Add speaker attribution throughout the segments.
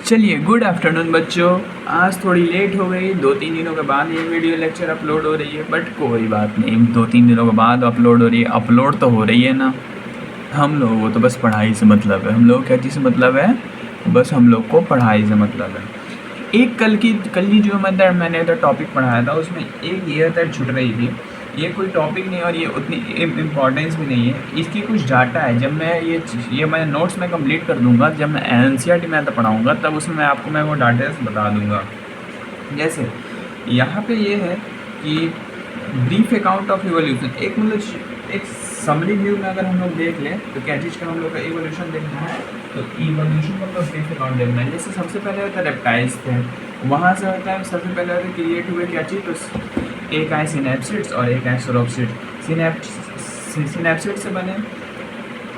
Speaker 1: चलिए, good afternoon बच्चों। आज थोड़ी लेट हो गई, 2-3 दिनों के बाद ये वीडियो लेक्चर अपलोड हो रही है, बट कोई बात नहीं, 2-3 दिनों के बाद अपलोड हो रही है। अपलोड तो हो रही है ना। हम लोगों को तो बस पढ़ाई से मतलब है। हम लोग क्या चीज़ से मतलब है? बस हम लोग को पढ़ाई से मतलब है। एक कल ही जो मैंने तो टॉपिक पढ़ाया था, उसमें एक ईयर तक छूट रही थी। ये कोई टॉपिक नहीं और ये उतनी इम्पोर्टेंस भी नहीं है। इसकी कुछ डाटा है। जब मैं ये मैं नोट्स में कंप्लीट कर दूंगा, जब मैं एनसीईआरटी मैथ पढ़ाऊंगा, तब उसमें मैं वो डाटा बता दूंगा। जैसे यहाँ पे ये है कि ब्रीफ अकाउंट ऑफ इवोल्यूशन, एक समरी व्यू में अगर हम लोग देख लें तो क्या चीज़ का हम लोग का इवोल्यूशन देखना है, तो इवोल्यूशन का ब्रीफ अकाउंट देखना है। जैसे सबसे पहले होता है रेप्टाइल्स थे, वहाँ से होता है सबसे पहले होता है क्रिएट हुए क्या चीज़, तो एक आए सिनेप्सिड्स और एक आए सोरोप्सिड्स। सिनेप्सिड से बने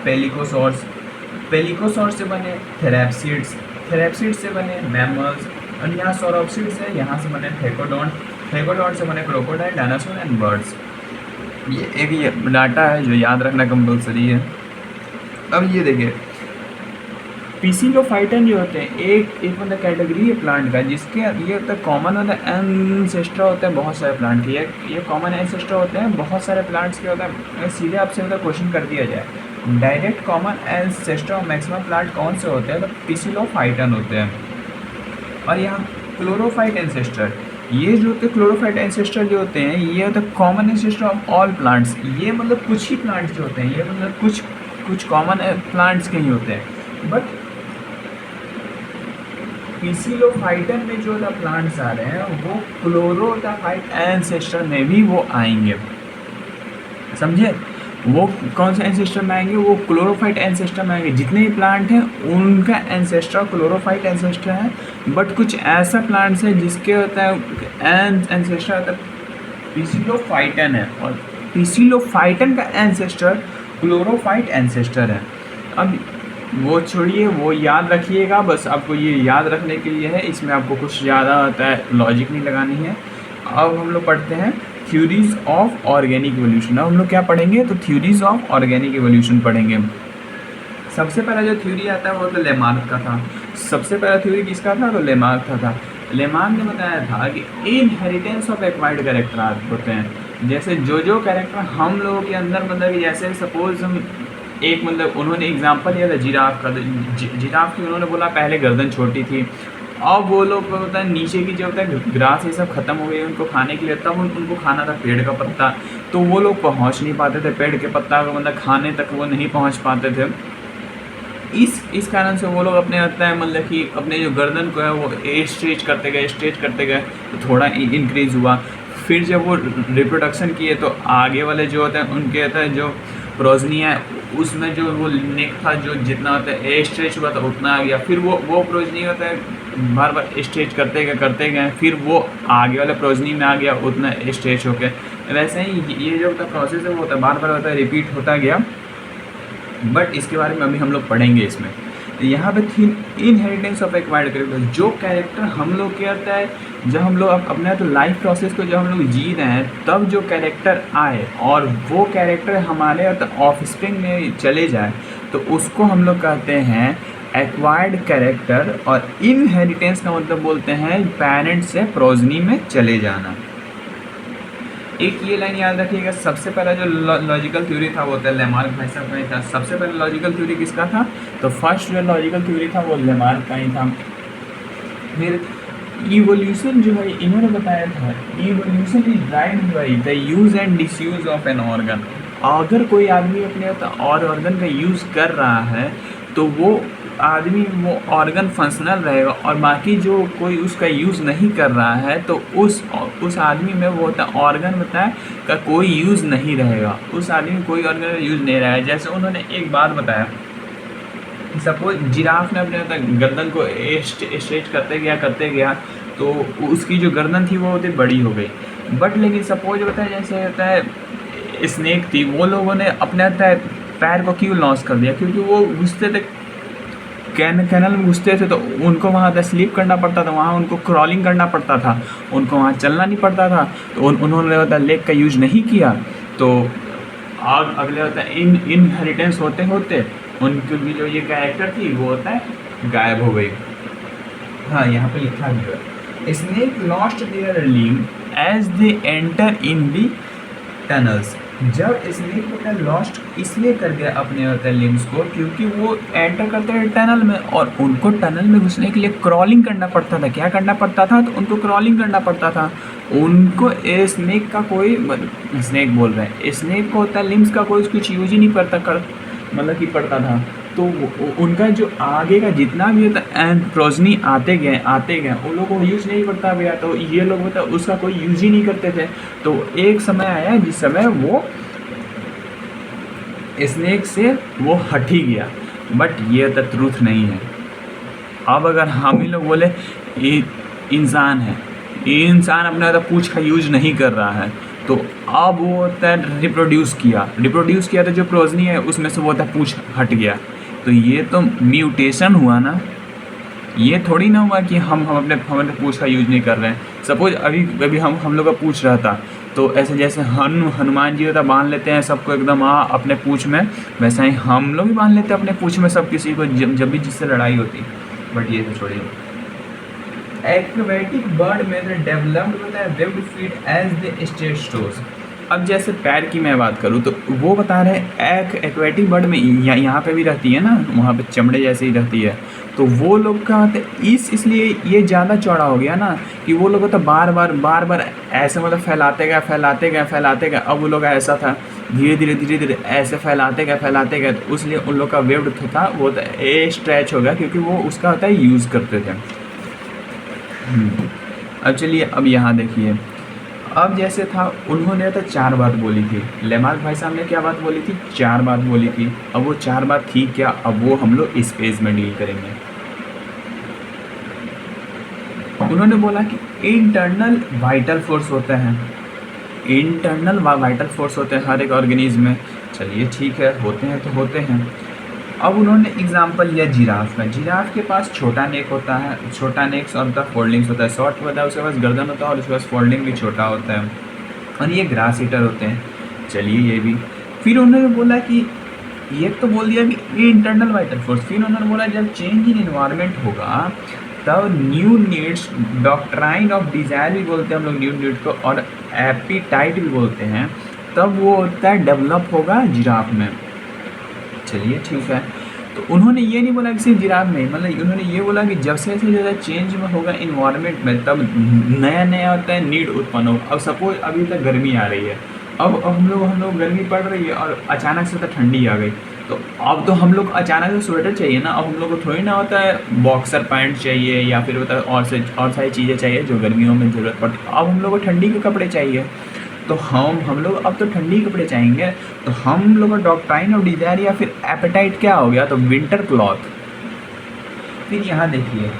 Speaker 1: पेलिकोसॉर्स, पेलिकोसॉर से बने थेरैप्सिड्स, थेरैप्सिड से बने मैमल्स, और यहाँ सोरोप्सिड्स है, यहाँ से बने थेकोडोन, थेकोडोन से बने क्रोकोडाइल, डायनासोर एंड बर्ड्स। ये डाटा है जो याद रखना कंपलसरी है। अब ये देखिए, पिसिलोफाइटन जो होते हैं, एक मतलब कैटेगरी है प्लांट का, जिसके ये होता है कॉमन होता है एंसेस्टर होते हैं बहुत सारे प्लांट के। ये कॉमन एंसेस्टर होते हैं बहुत सारे प्लांट्स के। होता है सीधे आपसे मतलब क्वेश्चन कर दिया जाए, डायरेक्ट कॉमन एंसेस्टर और मैक्सिमम प्लांट कौन से होते हैं, तो पिसिलोफाइटन होते हैं। और यहाँ क्लोरोफाइट एंसेस्टर, ये जो होते हैं क्लोरोफाइट एंसेस्टर जो होते हैं, ये होता है common ancestor of all plants. ये मतलब कुछ ही प्लांट्स जो होते हैं, ये मतलब कुछ कॉमन प्लांट्स के ही होते हैं। बट पिसिलोफाइटन में जो प्लांट्स आ रहे हैं वो क्लोरोफाइट एंसेस्टर में भी वो आएंगे। समझे? वो कौन से एंसेस्टर में आएंगे? वो क्लोरोफाइट एंसेस्टर में आएंगे। जितने भी प्लांट हैं उनका एंसेस्टर क्लोरोफाइट एंसेस्टर है। बट कुछ ऐसा प्लांट्स है जिसके होता है एंसेस्टर होता है पिसिलोफाइटन है, और पिसिलोफाइटन का एंसेस्टर क्लोरोफाइट एंसेस्टर है। अब वो छोड़िए, वो याद रखिएगा, बस आपको ये याद रखने के लिए है। इसमें आपको कुछ ज़्यादा होता है लॉजिक नहीं लगानी है। अब हम लोग पढ़ते हैं थ्योरीज ऑफ ऑर्गेनिक इवोल्यूशन। अब हम लोग क्या पढ़ेंगे, तो थ्योरीज ऑफ ऑर्गेनिक इवोल्यूशन पढ़ेंगे। सबसे पहला जो थ्योरी आता है वो तो लेमार्क का था। सबसे पहला थ्योरी किसका था, तो लेमार्क का था। लेमार्क ने बताया था कि इनहेरिटेंस ऑफ एक्वायर्ड कैरेक्टर होते हैं। जैसे जो कैरेक्टर हम लोगों के अंदर मतलब कि जैसे सपोज हम एक मतलब उन्होंने एग्जांपल लिया था जिराफ का। जिराफ की उन्होंने बोला पहले गर्दन छोटी थी, अब वो लोग होता है नीचे की जो होता है ग्रास ये सब खत्म हो गई उनको खाने के लिए, तब उनको खाना था पेड़ का पत्ता, तो वो लोग पहुंच नहीं पाते थे पेड़ के पत्ता को मतलब खाने तक वो नहीं पहुंच पाते थे। इस कारण से वो लोग अपने होता है मतलब कि अपने जो गर्दन को है वो स्ट्रेच करते गए तो थोड़ा इंक्रीज हुआ। फिर जब वो रिप्रोडक्शन किए तो आगे वाले जो होते हैं उनके होता है जो प्रोजनी है उसमें जो वो नेक था जो जितना होता है स्ट्रेच हुआ था उतना आ गया। फिर वो प्रोजनी होता है बार बार स्ट्रेच करते गए, फिर वो आगे वाले प्रोजनी में आ गया उतना स्ट्रेच होके। वैसे ही ये जो होता है प्रोसेस है वो होता है बार बार होता है रिपीट होता गया। बट इसके बारे में अभी हम लोग पढ़ेंगे इसमें। यहाँ पे थी इनहेरिटेंस ऑफ एक्वायर्ड कैरेक्टर। जो कैरेक्टर हम लोग क्या होता है, जब हम लोग अपने तो लाइफ प्रोसेस को जब हम लोग जी रहे हैं तब जो कैरेक्टर आए और वो कैरेक्टर हमारे ऑफ स्प्रिंग में चले जाए तो उसको हम लोग कहते हैं एक्वायर्ड कैरेक्टर। और इनहेरिटेंस का मतलब बोलते हैं पेरेंट से प्रोजनी में चले जाना। एक ये लाइन याद रखिएगा, सबसे पहला जो लॉजिकल थ्योरी था वो था लेमार्क भाई साहब का ही था। सबसे पहला लॉजिकल थ्योरी किसका था, तो फर्स्ट जो लॉजिकल थ्योरी था वो लेमार्क का ही था। फिर इवोल्यूशन जो है इन्होंने बताया था, evolution is derived by the use and disuse of an organ. अगर कोई आदमी अपने और ऑर्गन का यूज़ कर रहा है तो वो आदमी वो ऑर्गन फंक्शनल रहेगा, और बाकी जो कोई उसका यूज़ नहीं कर रहा है तो उस आदमी में वो होता है ऑर्गन होता है का कोई यूज़ नहीं रहेगा। उस आदमी में कोई ऑर्गन का यूज़ नहीं रहेगा। जैसे उन्होंने एक बात बताया, सपोज जिराफ ने अपने गर्दन को स्ट्रेच करते गया तो उसकी जो गर्दन थी वो होती बड़ी हो गई। बट लेकिन सपोज होता है जैसे होता है स्नेक थी, वो लोगों ने अपने होता है पैर को क्यों लॉस कर दिया, क्योंकि वो घुसते थे कैनल में घुसते थे तो उनको वहाँ पर स्लीप करना पड़ता था, वहाँ उनको क्रॉलिंग करना पड़ता था, उनको वहाँ चलना नहीं पड़ता था। तो उन्होंने होता लेग का यूज नहीं किया तो आग अगले होता है इनहेरिटेंस होते होते उनकी जो ये कैरेक्टर थी वो होता है गायब हो गई। हाँ यहाँ पे लिखा भी है, snake lost their limb as they enter in the tunnels. जब स्नेक होता है लॉस्ट इसलिए कर गया अपने होता है लिम्स को, क्योंकि वो एंटर करते हैं टनल में, और उनको टनल में घुसने के लिए क्रॉलिंग करना पड़ता था। क्या करना पड़ता था? तो उनको क्रॉलिंग करना पड़ता था। उनको स्नेक का कोई, स्नेक बोल रहे हैं, स्नेक को होता है लिम्स का कोई कुछ यूज ही नहीं पड़ता मतलब कि पड़ता था। तो उनका जो आगे का जितना भी होता है प्रोजनी आते गए उन लोगों को यूज़ नहीं पड़ता गया, तो ये लोग होता है उसका कोई यूज ही नहीं करते थे। तो एक समय आया जिस समय वो स्नेक से वो हट ही गया, बट ये तो ट्रूथ नहीं है। अब अगर हम ही लोग बोले इंसान है, ये इंसान अपना तो पूंछ का यूज नहीं कर रहा है, तो अब वो होता है रिप्रोड्यूस किया तो जो प्रोजनी है उसमें से वो होता है पूंछ हट गया, तो ये तो म्यूटेशन हुआ ना। ये थोड़ी ना हुआ कि हम अपने पूंछ का यूज नहीं कर रहे हैं। सपोज अभी हम लोग का पूंछ रहा था, तो ऐसे जैसे हनुमान जी होता बांध लेते हैं सबको एकदम अपने पूंछ में, वैसा ही हम लोग भी बांध लेते हैं अपने पूंछ में सब किसी को जब भी जिससे लड़ाई होती। बट ये तो छोड़िए। एक्वेटिक बर्ड में डेवलप्ड होता है webbed feet as the state stores. अब जैसे पैर की मैं बात करूँ तो वो बता रहे हैं एक्वेटिक बर्ड में यहाँ पे भी रहती है ना, वहाँ पे चमड़े जैसे ही रहती है, तो वो लोग का इसलिए ये ज़्यादा चौड़ा हो गया ना, कि वो लोग तो बार बार ऐसे मतलब फैलाते गए। अब वो लोग ऐसा था धीरे धीरे ऐसे फैलाते गए, तो इसलिए उन लोग का वेब्ड था वो तो स्ट्रेच हो गया, क्योंकि वो उसका होता है यूज़ करते थे। अब चलिए अब यहाँ देखिए, अब जैसे था उन्होंने तो 4 बात बोली थी, लेमार्क भाई साहब ने क्या बात बोली थी? 4 बात बोली थी। अब वो 4 बात थी क्या? अब वो हम लोग स्पेस में डील करेंगे। उन्होंने बोला कि इंटरनल वाइटल फोर्स होते हैं, इंटरनल वाइटल फोर्स होते हैं हर एक ऑर्गेनिज्म में। चलिए ठीक है, होते हैं तो होते हैं। अब उन्होंने एग्जाम्पल लिया जिराफ का। जिराफ के पास छोटा नेक होता है, छोटा नेक्स और द फोल्डिंग्स होता है, शॉर्ट होता है, उसके पास गर्दन होता है और उसके पास फोल्डिंग भी छोटा होता है, और ये ग्रास ईटर होते हैं। चलिए ये भी। फिर उन्होंने बोला कि ये तो बोल दिया कि इंटरनल वाइटल फोर्स। फिर उन्होंने बोला जब चेंज इन इन्वायरमेंट होगा तब new needs, doctrine of desire भी बोलते हैं हम लोग न्यू नीड को, और एपिटाइट भी बोलते हैं, तब वो होता है डेवलप होगा जिराफ में। चलिए ठीक है। तो उन्होंने ये नहीं बोला कि सिर्फ जिराफ में, मतलब उन्होंने ये बोला कि जब से ज़्यादा चेंज में होगा इन्वायरमेंट में, तब नया होता है नीड उत्पन्न होगा। अब सपोज अभी तक गर्मी आ रही है, अब हम लोग गर्मी पड़ रही है और अचानक से तो ठंडी आ गई, तो अब तो हम लोग अचानक से स्वेटर चाहिए ना। अब हम लोग को थोड़ी ना होता है बॉक्सर पैंट चाहिए या फिर होता है और सारी चीज़ें चाहिए जो गर्मियों में ज़रूरत पड़ती है। अब हम लोग को ठंडी के कपड़े चाहिए, तो हम लोग अब तो ठंडी कपड़े चाहेंगे, तो हम लोग का डॉक्ट्राइन ऑफ डिज़ायर या फिर एपेटाइट क्या हो गया? तो विंटर क्लॉथ। फिर यहाँ देखिए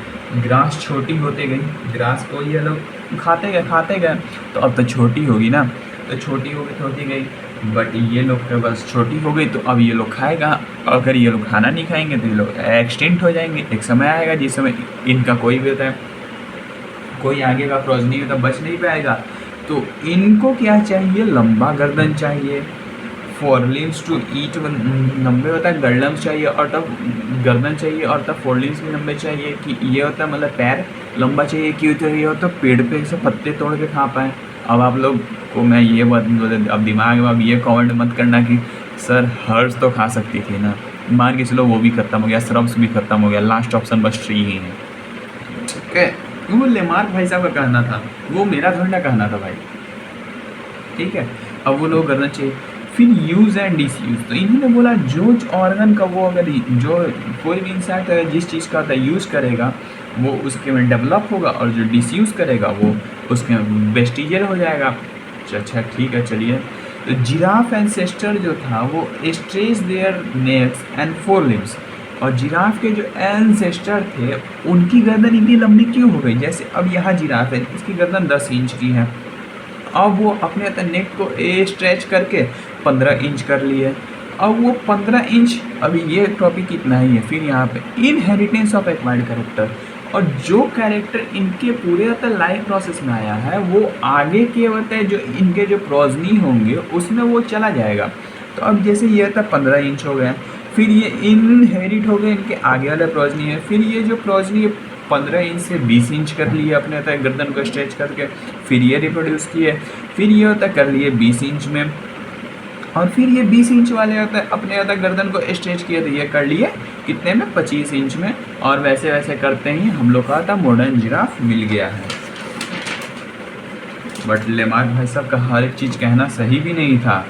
Speaker 1: ग्रास छोटी होते गई, ग्रास को ये लोग खाते गए, तो अब तो छोटी होगी ना, तो छोटी होती गई, बट ये लोग के बस छोटी हो गई, तो अब ये लोग खाएगा। अगर ये लोग खाना नहीं खाएंगे तो ये लोग एक्सटिंक्ट हो जाएंगे। एक समय आएगा जिस समय इनका कोई भी होता है, कोई आगे का प्रोजनी होता बच नहीं पाएगा, तो इनको क्या चाहिए? लंबा गर्दन चाहिए, फोरलिम्स टू ईट लंबे होता है, गर्दन चाहिए और तब गर्दन चाहिए, और तब फोरलिम्स भी लंबे चाहिए। कि ये होता है मतलब पैर लंबा चाहिए, क्यों चाहिए होता है? पेड़ पे से पत्ते तोड़ के खा पाए। अब आप लोग को मैं ये बात, अब दिमाग में अब ये कमेंट मत करना कि सर हर्ष तो खा सकती थी ना, मान के चलो वो भी ख़त्म हो गया, श्रब्स भी ख़त्म हो गया, लास्ट ऑप्शन बस ट्री ही है। ठीक है, वो लेमार्क भाई साहब का कहना था, वो मेरा थोड़ा ना कहना था भाई। ठीक है, अब वो लोग करना चाहिए। फिर यूज़ एंड डिसयूज़, तो इन्होंने बोला जो ऑर्गन का वो अगर जो कोई भी इंसान अगर जिस चीज़ का यूज़ करेगा वो उसके में डेवलप होगा, और जो डिसयूज़ करेगा वो उसके वेस्टिजियल हो जाएगा। अच्छा ठीक है चलिए। तो जिराफ एंसेस्टर जो था वो stretch their necks and four limbs, और जिराफ के जो एंसेस्टर थे उनकी गर्दन इतनी लंबी क्यों हो गई? जैसे अब यहाँ जिराफ है, इसकी गर्दन 10 इंच की है, अब वो अपने नेक को स्ट्रेच करके 15 इंच कर लिए। अब वो 15 इंच, अभी ये टॉपिक इतना ही है। फिर यहाँ पे इनहेरिटेंस ऑफ एक्वायर्ड कैरेक्टर, और जो कैरेक्टर इनके पूरे लाइफ प्रोसेस में आया है वो आगे के होते हैं जो इनके जो प्रोजनी होंगे उसमें वो चला जाएगा। तो अब जैसे ये था 15 इंच हो गए, फिर ये इनहेरिट हो गए इनके आगे वाले प्रोजनी है, फिर ये जो प्रोजनी 15 इंच से 20 इंच कर लिए अपने होता है गर्दन को स्ट्रेच करके, फिर ये रिप्रोड्यूस किए, फिर ये होता है कर लिए 20 इंच में, और फिर ये 20 इंच वाले होता है अपने होता है गर्दन को स्ट्रेच किए, तो ये कर लिए कितने में, 25 इंच में। और वैसे वैसे करते ही हम लोग का था मॉडर्न जिराफ मिल गया है। बट लेमार्क भाई साहब का हर एक चीज़ कहना सही भी नहीं था।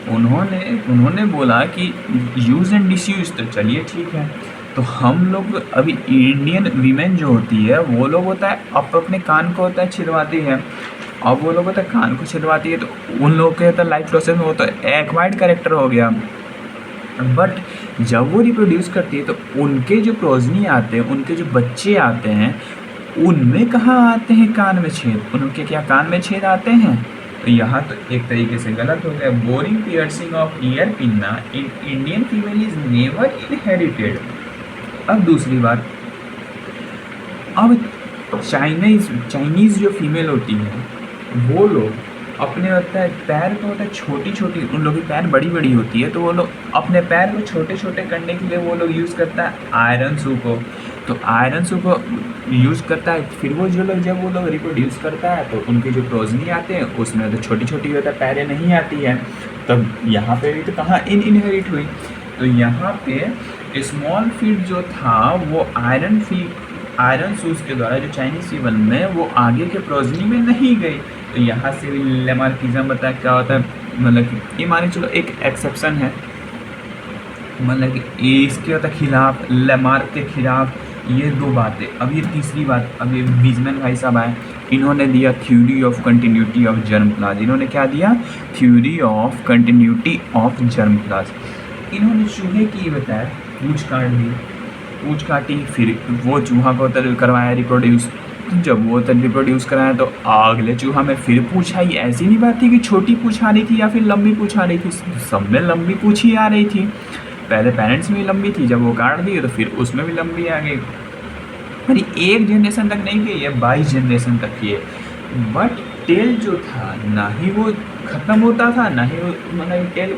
Speaker 1: उन्होंने बोला कि यूज़ एंड डिसयूज़, तो चलिए ठीक है। तो हम लोग अभी इंडियन वीमेन जो होती है वो लोग होता है अपने कान को होता है छिदवाती है, अब वो लोग होता है कान को छिदवाती है, तो उन लोगों के होता है लाइफ प्रोसेस में वो तो एक्वायर्ड कैरेक्टर हो गया। बट जब वो रिप्रोड्यूस करती है तो उनके जो प्रोजनी आते हैं, उनके जो बच्चे आते हैं, उनमें कहाँ आते हैं कान में छेद, उनके क्या कान में छेद आते हैं? तो यहाँ तो एक तरीके से गलत हो गया। Boring piercing of ear pinna in Indian female is never inherited. अब दूसरी बात, अब चाइनीज़ जो फीमेल होती है वो लोग अपने होता है पैर को होता है छोटी छोटी, उन लोगों की पैर बड़ी बड़ी होती है, तो वो लोग अपने पैर को छोटे छोटे करने के लिए वो लोग यूज़ करता है आयरन सू को। तो आयरन सू को यूज़ करता है, फिर वो जो लोग जब वो लोग रिप्रोड्यूस करता है तो उनके जो प्रोजनी आते हैं उसमें तो छोटी छोटी होता है पैरें नहीं आती है, तब यहाँ पे भी तो कहाँ इनहेरिट हुई। तो यहाँ पे स्मॉल फीट जो था वो आयरन सूज के द्वारा जो चाइनीज फीमेल में वो आगे के प्रोजनी में नहीं गई। तो यहाँ से भी लेमार्किज्म बताया क्या होता है, मतलब कि ये माने चलो एक एक्सेप्शन है, मतलब कि इसके होता खिलाफ, लेमार्क के खिलाफ ये दो बातें। अब ये तीसरी बात, अब ये वीजमैन भाई साहब आए, इन्होंने दिया theory of continuity of germ plasm. इन्होंने क्या दिया? Theory of continuity of germ plasm. इन्होंने चूहे की बताया, पूंछ काट दी, पूंछ काटी, फिर वो चूहा को तो करवाया रिप्रोड्यूस। जब वो तक रिप्रोड्यूस कराया तो अगले चूहा में फिर पूंछ आई। ऐसी नहीं बात थी कि छोटी पूंछ आ रही थी या फिर लंबी पूंछ आ रही थी, सब में लंबी पूंछ ही आ रही थी। पहले पेरेंट्स में भी लंबी थी, जब वो काट दी तो फिर उसमें भी लंबी आ गई। अरे एक जनरेशन तक नहीं की है, 22 जनरेशन तक की है। बट टेल जो था ना ही वो ख़त्म होता था, ना ही वो मतलब टेल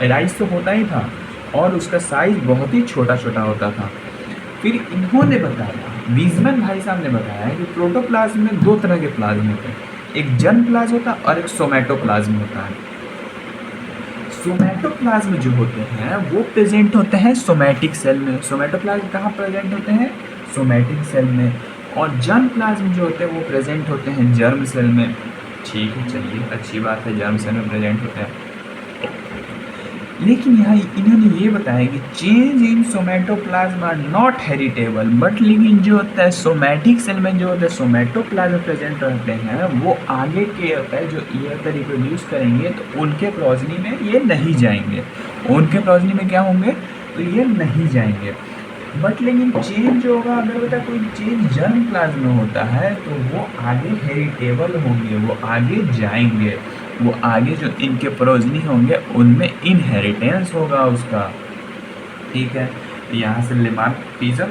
Speaker 1: राइज तो होता ही था, और उसका साइज़ बहुत ही छोटा छोटा होता था। फिर इन्होंने बताया, वीजमैन भाई साहब ने बताया कि प्रोटोप्लाज्म में दो तरह के प्लाज्म होते हैं, एक जर्म प्लाज्म होता है और एक सोमैटोप्लाज्म होता है। सोमैटोप्लाज्म जो होते हैं वो प्रेजेंट होते हैं सोमैटिक सेल में। सोमैटोप्लाज्म कहाँ प्रेजेंट होते हैं? सोमैटिक सेल में। और जर्म प्लाज्म जो होते हैं वो प्रेजेंट होते हैं जर्म सेल में। ठीक है, चलिए अच्छी बात है, जर्म सेल में प्रेजेंट होते हैं। लेकिन यहाँ इन्होंने ये बताया कि change in somatoplasm are not heritable, but लेकिन जो होता है सोमैटिक सेल में जो होता है सोमैटोप्लाज्म प्रेजेंट रहते हैं वो आगे के होता है जो ये होता है रिप्रोड्यूस करेंगे तो उनके प्रोजनी में ये नहीं जाएंगे, उनके प्रोजनी में क्या होंगे तो ये नहीं जाएंगे। बट लेकिन चेंज जो होगा, अगर होता है कोई चेंज जर्म प्लाज्म में होता है तो वो आगे हेरिटेबल होंगे, वो आगे जाएंगे, वो आगे जो इनके प्रोजनी होंगे उनमें इनहेरिटेंस होगा उसका। ठीक है, यहाँ से लेमार्किज्म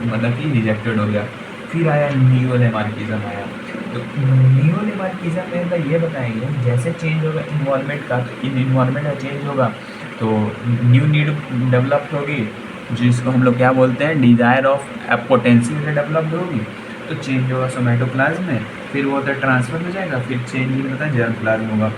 Speaker 1: मतलब कि रिजेक्टेड हो गया। फिर आया नियो लेमार्किज्म आया। तो नियो लेमार्किज्म में तो ये बताएंगे जैसे चेंज होगा इन्वायरमेंट का, तो इन इन्वायरमेंट का चेंज होगा तो न्यू नीड डेवलप्ड होगी, जिसको हम लोग क्या बोलते हैं, डिज़ायर ऑफ पोटेंशियल डेवलप्ड होगी। तो चेंज होगा सोमैटोप्लाज्म में, फिर वो तो ट्रांसफर हो जाएगा, फिर चेंज ही होता है जर्म प्लाज्म होगा।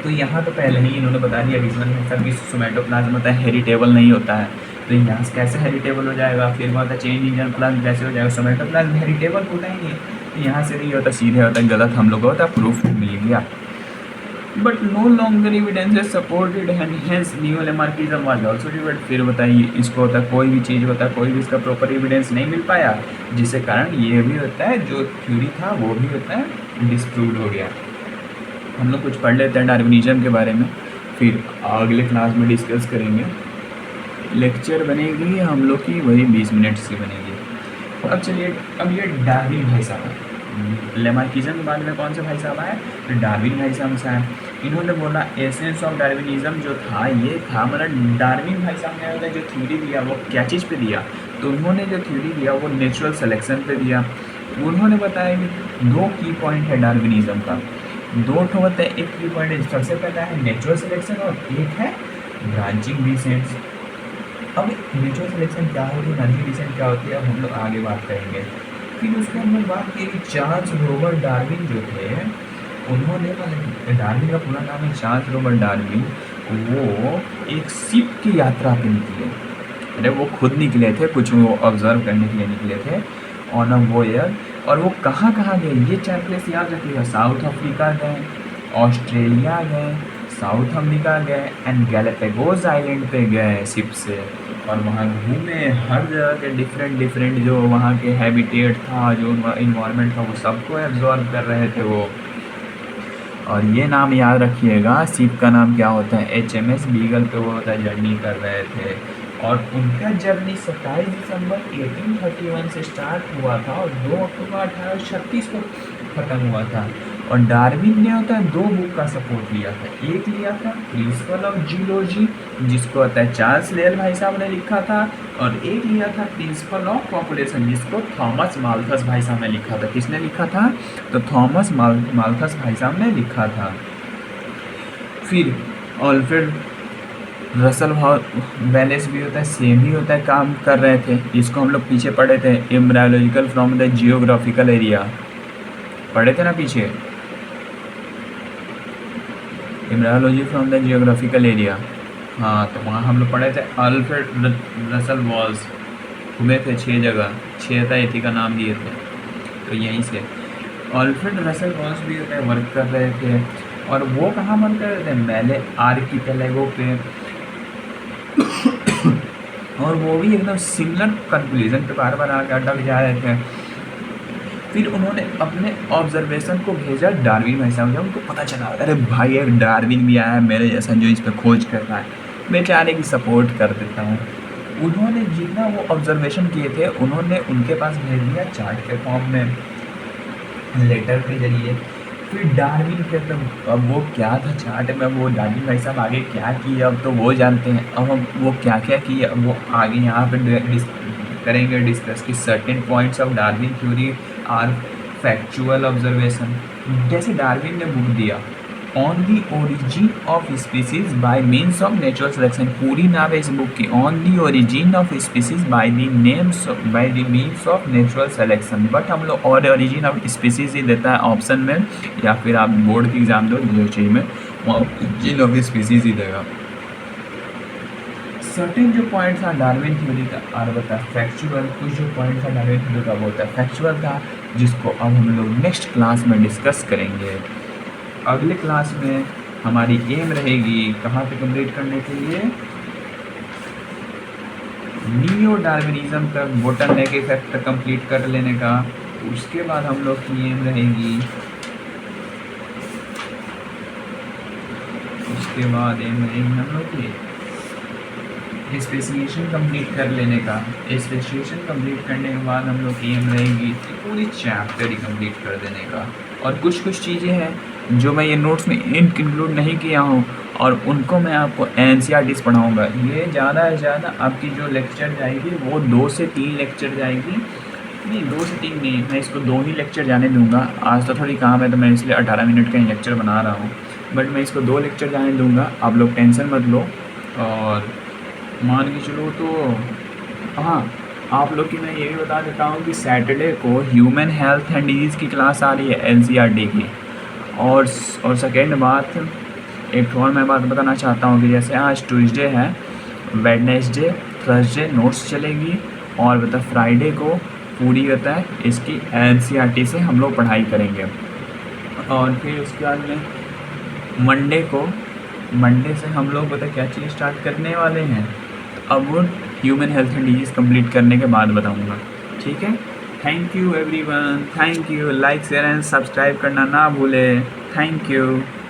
Speaker 1: तो यहाँ तो पहले ही इन्होंने बता दिया वीजमैन ने सब कि सोमैटोप्लाज्म होता है हेरिटेबल नहीं होता है। तो यहाँ से कैसे हेरिटेबल हो जाएगा? फिर वो होता है चेंज इन जर्म प्लाज्म कैसे हो जाएगा? सोमैटोप्लाज्म हेरिटेबल होता ही नहीं। तो यहाँ से नहीं होता, सीधे होता है गलत, हम लोग को होता है प्रूफ मिल गया। But no longer evidences supported and hence neo Lamarckism was also debated. फिर बताइए, इसको होता है कोई भी चीज़ होता है, कोई भी इसका प्रॉपर एविडेंस नहीं मिल पाया, जिसके कारण ये भी होता है जो थ्योरी था वो भी होता है डिस्प्रूव हो गया। हम लोग कुछ पढ़ लेते हैं डार्विनिज्म के बारे में, फिर अगले क्लास में डिस्कस करेंगे। लेक्चर बनेगी हम लोग की वही 20 मिनट की बनेगी। अब चलिए, अब ये डार्विन भाई साहब, लेमार्किज्म के बाद में कौन से भाई साहब आए? तो डार्विन भाई साहब से आए। इन्होंने बोला एसेंस ऑफ डार्विनिज्म जो था ये था, मतलब डार्विन भाई साहब ने जो थ्योरी दिया वो क्या चीज़ पे दिया? तो उन्होंने जो थ्योरी दिया वो नेचुरल सिलेक्शन पे दिया। उन्होंने बताया कि दो की पॉइंट है डार्विनिज्म का, दो ठो होता है। एक की पॉइंट सबसे पहला है नेचुरल सिलेक्शन और एक है ब्रांचिंग डिसेंट्स। अब नेचुरल सिलेक्शन क्या होती है, नॉर्मल डिसीजन क्या होती है, अब हम लोग आगे बात करेंगे। फिर उसके हम लोग बात की कि चार्ल्स रोबर्ट डार्विन जो थे, उन्होंने मतलब डार्विन का पूरा नाम है चार्ल्स रोबर्ट डार्विन। वो एक शिप की यात्रा पे निकले। अरे वो खुद निकले थे, कुछ वो ऑब्जर्व करने के लिए निकले थे ऑन अ वोयर। और वो कहाँ कहाँ गए, ये 4 प्लेस याद रखिएगा। साउथ अफ्रीका गए, ऑस्ट्रेलिया गए, साउथ अमेरिका गए एंड गैलापागोस आइलैंड पे गए शिप से। और वहाँ घूमे, हर जगह के डिफरेंट जो वहाँ के हैबिटेट था, जो इन्वायरमेंट था, वो सबको एब्जॉर्व कर रहे थे वो। और ये नाम याद रखिएगा, शिप का नाम क्या होता है, HMS बीगल पे वो होता है जर्नी कर रहे थे। और उनका जर्नी 27 दिसंबर 1831 से स्टार्ट हुआ था और 2 अक्टूबर 1836 को ख़त्म हुआ था। और डार्विन ने होता है 2 बुक का सपोर्ट लिया था। एक लिया था प्रिंसिपल ऑफ जियोलॉजी, जिसको होता है चार्ल्स लेल भाई साहब ने लिखा था। और एक लिया था प्रिंसिपल ऑफ पॉपुलेशन, जिसको थॉमस माल्थस भाई साहब ने लिखा था। किसने लिखा था, तो थॉमस माल्थस भाई साहब ने लिखा था। फिर अल्फ्रेड रसल वेलेस भी होता है, सेम ही होता है, काम कर रहे थे। इसको हम लोग पीछे पढ़े थे, एम्ब्रायोलॉजिकल फ्रॉम द जियोग्राफिकल एरिया, पढ़े थे ना पीछे, embryology from the geographical area. हाँ, तो वहाँ हम लोग पढ़े थे अल्फ्रेड रसल वॉल्स, घूमे थे 6 जगह, 6 था एथी का नाम दिए थे। तो यहीं से अल्फ्रेड रसल वॉल्स भी होते हैं, वर्क कर रहे थे। और वो कहाँ वर्क कर रहे थे, मैले आर्किपेलागो पे। और वो भी एकदम सिमिलर कंक्लूजन पे बार बार आके अटक जा रहे थे। फिर उन्होंने अपने ऑब्जर्वेशन को भेजा डार्विन भाई साहब, जब उनको पता चला अरे भाई एक डार्विन भी आया है मेरे जैसा जो इस पर खोज कर रहा है, मैं बेचारे की सपोर्ट कर देता हूँ। उन्होंने जितना वो ऑब्जर्वेशन किए थे उन्होंने उनके पास भेज दिया चार्ट के फॉर्म में, लेटर के जरिए। फिर डार्विन के अब वो क्या था चार्ट में, वो डार्विन भाई साहब आगे क्या किए अब तो वो जानते हैं। अब हम वो क्या क्या किए अब वो आगे यहाँ पे करेंगे डिस्कस कि certain points of Darwin theory are factual observation. जैसे डार्विन ने बुक दिया on the origin of species by means of natural selection, पूरी नाम है इस बुक की, on the origin of species by the names by the means of natural selection. But हम लोग और ओरिजिन ऑफ स्पीसीज ही देता है ऑप्शन में, या फिर आप बोर्ड की एग्जाम दो जो चीज़ में ओरिजिन ऑफ स्पीसीज ही देगा। सर्टेन जो पॉइंट्स था डार्विन थ्योरी का और बता फैक्चुअल, कुछ जो पॉइंट था डार्विन थ्योरी का वो होता है फैक्चुअल था, जिसको अब हम लोग नेक्स्ट क्लास में डिस्कस करेंगे। अगले क्लास में हमारी एम रहेगी कहाँ पे कंप्लीट करने के लिए, नियो डार्विनिज्म तक बोटलनेक इफेक्ट तक कंप्लीट कर लेने का। उसके बाद हम लोग की एम रहेगी, उसके बाद एम रहेगी हम लोग की स्पेसिएशन कंप्लीट कर लेने का। स्पेसिएशन कंप्लीट करने के बाद हम लोग की एम रहेगी पूरी चैप्टर ही कंप्लीट कर देने का। और कुछ कुछ चीज़ें हैं जो मैं ये नोट्स में इंक्लूड नहीं किया हूँ और उनको मैं आपको NCERT पढ़ाऊँगा। ये ज़्यादा से ज़्यादा आपकी जो लेक्चर जाएगी वो 2 से 3 लेक्चर जाएगी, नहीं 2 से 3 नहीं, मैं इसको 2 ही लेक्चर जाने दूँगा। आज तो थोड़ी काम है तो मैं इसलिए 18 मिनट का ही लेक्चर बना रहा हूँ, बट मैं इसको 2 लेक्चर जाने दूँगा। आप लोग टेंशन मत लो। और मान के चलो तो हाँ, आप लोग की मैं ये भी बता देता हूँ कि सैटरडे को ह्यूमन हेल्थ एंड डिजीज़ की क्लास आ रही है NCERT की। और सेकेंड बात, एक और मैं बात बताना चाहता हूँ कि जैसे आज ट्यूसडे है, वेडनेसडे थर्सडे नोट्स चलेगी और बता फ्राइडे को पूरी होता है इसकी NCERT से हम लोग पढ़ाई करेंगे। और फिर उसके बाद में मंडे से हम लोग बता क्या चीज़ स्टार्ट करने वाले हैं, अब वो human health and disease complete करने के बाद बताऊंगा। ठीक है, thank you everyone, thank you. Like share and subscribe करना ना भूले। Thank you.